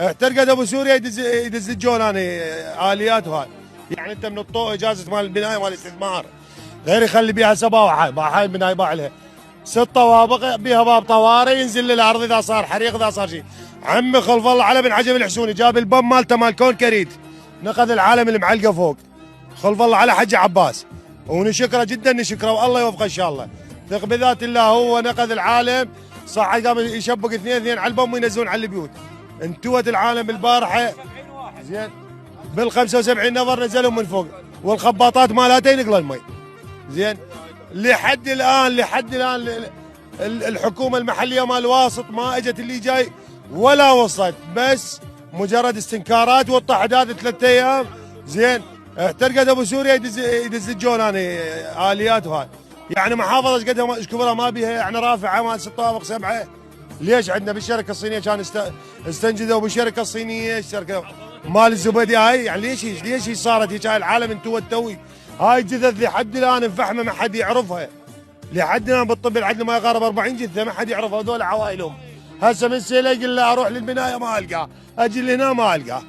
احترقت ابو سوريا يدز الجولاني اليات وهاي. يعني انت من الطوق اجازه مال البنايه مال الاستثمار، غير يخلي بيها سباوه هاي البنايه يباع لها 6 طوابق بيها باب طوارئ ينزل للارض اذا صار حريق اذا صار شيء. عمي خلف الله على بن عجب الحسوني جاب البم مالته مال كونكريت نقذ العالم اللي معلقه فوق. خلف الله على حج عباس ونشكره جدا نشكره والله يوفقه ان شاء الله. ثق بذات الله هو نقذ العالم صح. قام يشبك اثنين على البم وينزلون على البيوت. انتوت العالم البارحه زين بال 75 نفر نزلوا من فوق والخباطات مالته ينقلوا المي زين. لحد الان الحكومه المحليه مال واسط ما اجت اللي جاي ولا وصلت، بس مجرد استنكارات واضطهادات 3 ايام زين. احترقت ابو سوريا يدز الجولاني اليات وهاي. يعني محافظه ايش قدها ايش كبرها ما بيها يعني رافعه مال 6 طوابق 7. ليش عندنا بالشركه الصينيه كان استنجدوا بالشركه الصينيه الشركه مال الزبدي هاي. يعني ليش هي صارت هيك؟ هاي العالم انتو توي هاي جثث لحد الان مفحمه ما حد يعرفها. لحد الان بالطب العدل ما يقارب 40 جثه ما حد يعرفها هذول عوائلهم. هسه من سيله يقول له اروح للبنايه ما القاه، اجي لهنا ما القاه.